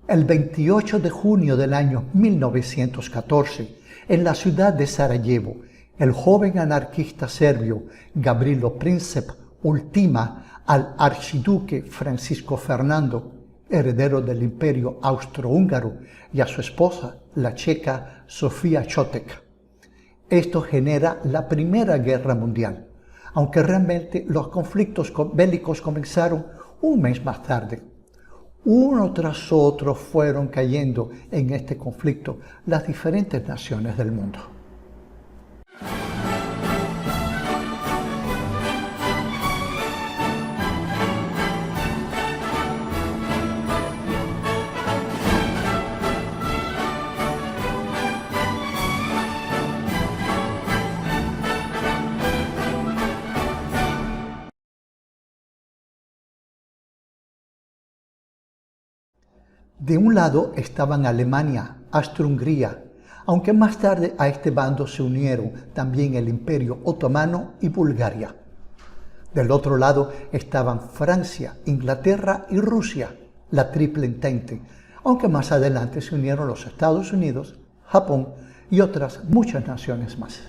El 28 de junio del año 1914, en la ciudad de Sarajevo, el joven anarquista serbio Gavrilo Princip ultima al archiduque Francisco Fernando, heredero del Imperio Austrohúngaro, y a su esposa, la checa Sofía Chotek. Esto genera la Primera Guerra Mundial, aunque realmente los conflictos bélicos comenzaron un mes más tarde. Uno tras otro fueron cayendo en este conflicto las diferentes naciones del mundo. De un lado estaban Alemania, Austria-Hungría, aunque más tarde a este bando se unieron también el Imperio Otomano y Bulgaria. Del otro lado estaban Francia, Inglaterra y Rusia, la Triple Entente, aunque más adelante se unieron los Estados Unidos, Japón y otras muchas naciones más.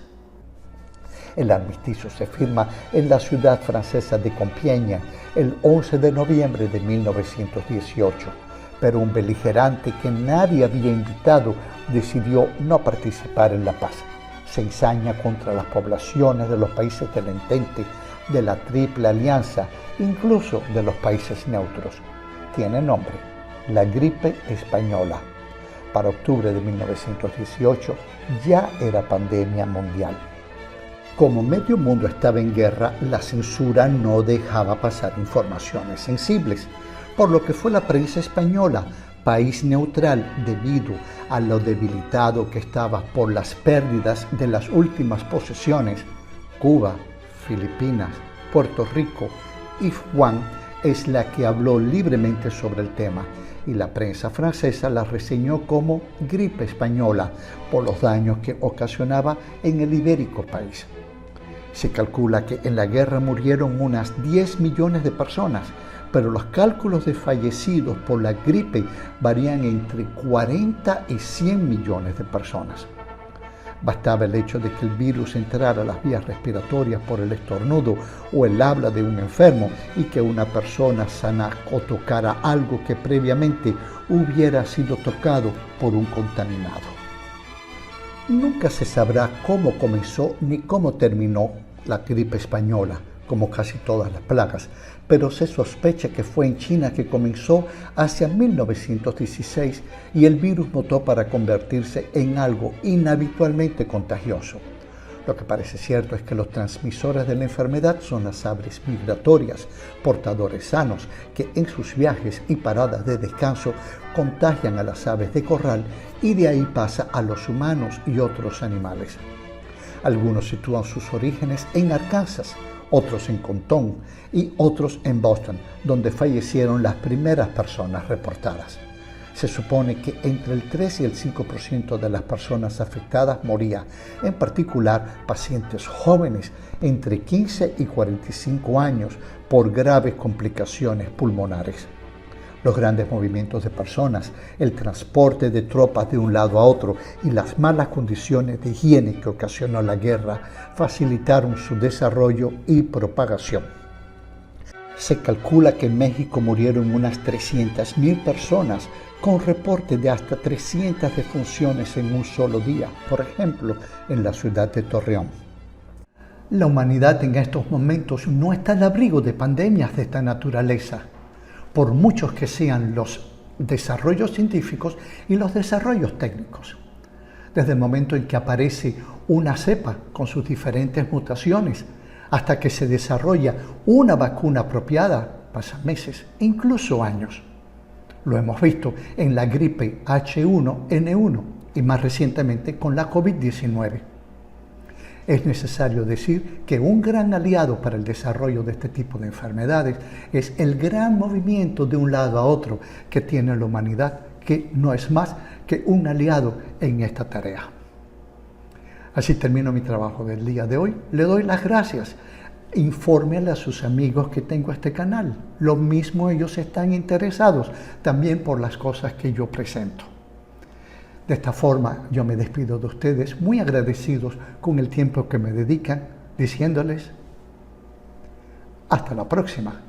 El armisticio se firma en la ciudad francesa de Compiègne el 11 de noviembre de 1918. Pero un beligerante que nadie había invitado decidió no participar en la paz. Se ensaña contra las poblaciones de los países del Entente, de la Triple Alianza, incluso de los países neutros. Tiene nombre, la gripe española. Para octubre de 1918 ya era pandemia mundial. Como medio mundo estaba en guerra, la censura no dejaba pasar informaciones sensibles, por lo que fue la prensa española, país neutral debido a lo debilitado que estaba por las pérdidas de las últimas posesiones, Cuba, Filipinas, Puerto Rico y Guam, es la que habló libremente sobre el tema, y la prensa francesa la reseñó como gripe española por los daños que ocasionaba en el ibérico país. Se calcula que en la guerra murieron unas 10 millones de personas, pero los cálculos de fallecidos por la gripe varían entre 40 y 100 millones de personas. Bastaba el hecho de que el virus entrara a las vías respiratorias por el estornudo o el habla de un enfermo y que una persona sana o tocara algo que previamente hubiera sido tocado por un contaminado. Nunca se sabrá cómo comenzó ni cómo terminó la gripe española, como casi todas las plagas, pero se sospecha que fue en China que comenzó hacia 1916 y el virus mutó para convertirse en algo inhabitualmente contagioso. Lo que parece cierto es que los transmisores de la enfermedad son las aves migratorias, portadores sanos, que en sus viajes y paradas de descanso contagian a las aves de corral y de ahí pasa a los humanos y otros animales. Algunos sitúan sus orígenes en Arkansas, otros en Compton y otros en Boston, donde fallecieron las primeras personas reportadas. Se supone que entre el 3 y el 5% de las personas afectadas moría, en particular pacientes jóvenes entre 15 y 45 años por graves complicaciones pulmonares. Los grandes movimientos de personas, el transporte de tropas de un lado a otro y las malas condiciones de higiene que ocasionó la guerra facilitaron su desarrollo y propagación. Se calcula que en México murieron unas 300.000 personas, con reporte de hasta 300 defunciones en un solo día, por ejemplo, en la ciudad de Torreón. La humanidad en estos momentos no está al abrigo de pandemias de esta naturaleza, por muchos que sean los desarrollos científicos y los desarrollos técnicos. Desde el momento en que aparece una cepa con sus diferentes mutaciones, hasta que se desarrolla una vacuna apropiada, pasan meses, incluso años. Lo hemos visto en la gripe H1N1 y más recientemente con la COVID-19. Es necesario decir que un gran aliado para el desarrollo de este tipo de enfermedades es el gran movimiento de un lado a otro que tiene la humanidad, que no es más que un aliado en esta tarea. Así termino mi trabajo del día de hoy. Le doy las gracias Infórmele a sus amigos que tengo este canal. Lo mismo ellos están interesados también por las cosas que yo presento. De esta forma yo me despido de ustedes muy agradecidos con el tiempo que me dedican, diciéndoles hasta la próxima.